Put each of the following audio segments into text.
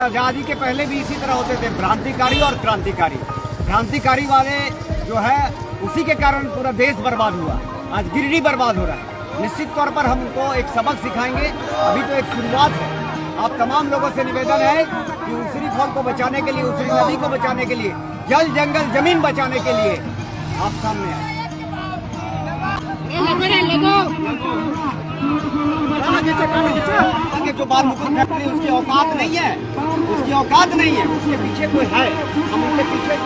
आजादी के पहले भी इसी तरह होते थे, भ्रांतिकारी और क्रांतिकारी। क्रांतिकारी वाले जो है उसी के कारण पूरा देश बर्बाद हुआ, आज गिरिडीह बर्बाद हो रहा है। निश्चित तौर पर हम उनको एक सबक सिखाएंगे, अभी तो एक शुरुआत है। आप तमाम लोगों से निवेदन है कि उसरी फॉल को बचाने के लिए, उसरी नदी को बचाने के लिए, जल जंगल जमीन बचाने के लिए आप सामने आए। जो बाल मुकुंद फैक्ट्री उसकी औकात नहीं है, उसकी औकात नहीं है, उसके पीछे कोई है। हम उनके पीछे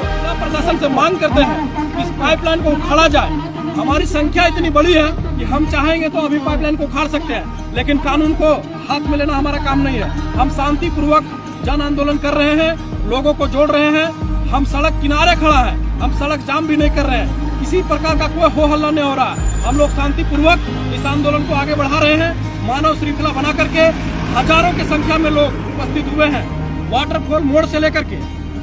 प्रशासन से मांग करते हैं कि इस पाइपलाइन को उखाड़ा जाए। हमारी संख्या इतनी बड़ी है कि हम चाहेंगे तो अभी पाइपलाइन को उखाड़ सकते हैं, लेकिन कानून को हाथ में लेना हमारा काम नहीं है। हम शांतिपूर्वक जन आंदोलन कर रहे हैं, लोगों को जोड़ रहे हैं। हम सड़क किनारे खड़ा है, हम सड़क जाम भी नहीं कर रहे हैं, किसी प्रकार का कोई हो हल्ला नहीं हो रहा है। हम लोग शांतिपूर्वक इस आंदोलन को आगे बढ़ा रहे हैं। मानव श्रृंखला बना करके हजारों की संख्या में लोग उपस्थित हुए हैं। वाटरफॉल मोड़ से लेकर के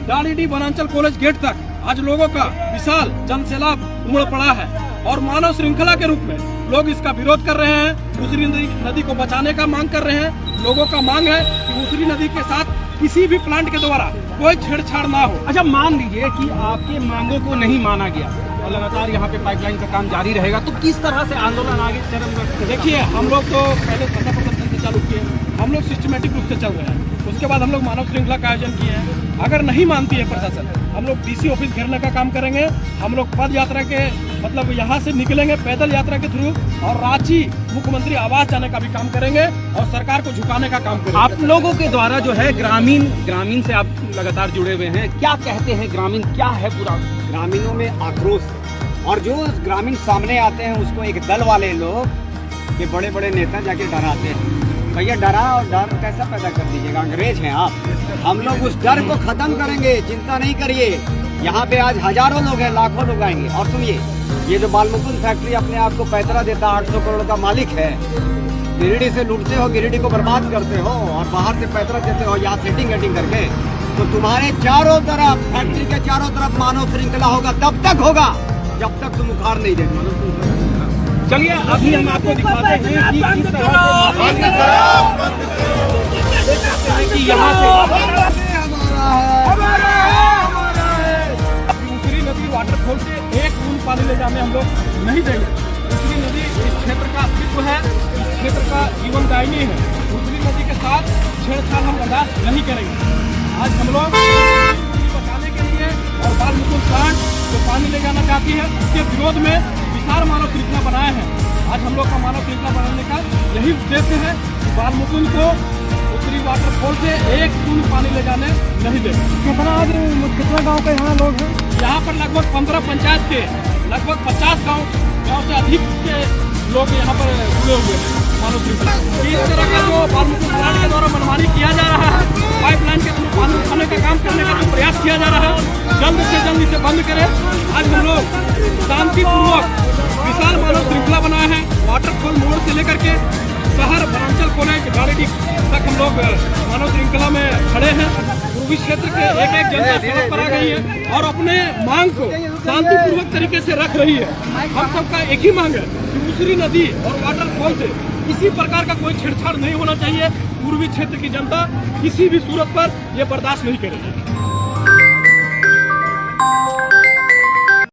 डालीडीह वनांचल कॉलेज गेट तक आज लोगों का विशाल जनसैलाब उमड़ पड़ा है और मानव श्रृंखला के रूप में लोग इसका विरोध कर रहे हैं। उसरी नदी को बचाने का मांग कर रहे हैं। लोगों का मांग है कि उसरी नदी के साथ किसी भी प्लांट के द्वारा कोई छेड़छाड़ ना हो। अच्छा, मान लीजिए कि आपके मांगों को नहीं माना गया और लगातार यहाँ पे पाइपलाइन का काम जारी रहेगा, तो किस तरह से आंदोलन आगे चरम? देखिए, हम लोग तो पहले धरना प्रदर्शन से चालू किए, हम लोग सिस्टमेटिक रूप से चल रहे हैं। उसके बाद हम लोग मानव श्रृंखला का आयोजन किए हैं। अगर नहीं मानती है प्रशासन, हम लोग डीसी ऑफिस घेरने का काम करेंगे। हम लोग पद यात्रा के मतलब यहाँ से निकलेंगे पैदल यात्रा के थ्रू और रांची मुख्यमंत्री आवास जाने का भी काम करेंगे और सरकार को झुकाने का काम करेंगे। आप लोगों के द्वारा जो है ग्रामीण से आप लगातार जुड़े हुए हैं, क्या कहते हैं ग्रामीण, क्या है पूरा? ग्रामीणों में आक्रोश है और जो ग्रामीण सामने आते हैं उसको एक दल वाले लोग के बड़े बड़े नेता जाके डराते हैं। भैया, डरा और डर कैसा पैदा कर दीजिएगा? अंग्रेज हैं आप। हम लोग उस डर को खत्म करेंगे, चिंता नहीं करिए। यहाँ पे आज हजारों लोग हैं, लाखों लोग आएंगे। और सुनिए, ये जो बाल मुकुंद फैक्ट्री अपने आप को पैतरा देता 800 करोड़ का मालिक है, गिरिडीह से लूटते हो, गिरिडीह को बर्बाद करते हो और बाहर से पैतरा देते हो यहाँ सेटिंग करके, तो तुम्हारे चारों तरफ फैक्ट्री के चारों तरफ मानव श्रृंखला होगा। तब तक होगा जब तक तुम उखाड़ नहीं देते। चलिए, अभी हम आपको दिखाते हैं कि किस तरह से यहाँ से उसरी नदी वाटरफॉल से एक बूंद पानी ले जाने हम लोग नहीं देंगे। उसरी नदी इस क्षेत्र का अस्तित्व है, इस क्षेत्र का जीवन दायिनी है। उसरी नदी के साथ छेड़छाड़ हम बर्दाश्त नहीं करेंगे। आज हम लोग बचाने के लिए और बाल मुकुंद प्लांट जो पानी ले जाना चाहती है उसके विरोध में विशाल मानव श्रृंखला बनाए हैं। आज हम लोग का मानव श्रृंखला बनाने का यही उद्देश्य है कि बाल मुकुंद को उसरी वाटरफॉल से एक बूंद पानी ले जाने नहीं देंगे। कितना गाँव के यहाँ लोग हैं? यहाँ पर लगभग 15 पंचायत के लगभग 50 गाँव से अधिक के लोग यहाँ पर जुड़े हुए हैं मानव श्रृंखला। इस तरह का जो बाल मुकुंद प्लांट के द्वारा मनमानी किया जा रहा है, पाइपलाइन के थ्रू पानी उठाने का काम करने का जो प्रयास किया जा रहा है, जल्द से जल्द इसे बंद करें। आज हम लोग शांतिपूर्वक विशाल मानव श्रृंखला बनाए हैं। वाटरफॉल मोड़ से लेकर के शहर वनांचल कॉलेज डालीडीह तक हम लोग मानव श्रृंखला में खड़े हैं। पूर्वी क्षेत्र के एक एक जनता सड़क पर आ गई है और अपने मांग को शांतिपूर्वक तरीके से रख रही है। हम सबका एक ही मांग है कि उसरी नदी और वाटरफॉल से किसी प्रकार का कोई छेड़छाड़ नहीं होना चाहिए। पूर्वी क्षेत्र की जनता किसी भी सूरत पर यह बर्दाश्त नहीं करेगी।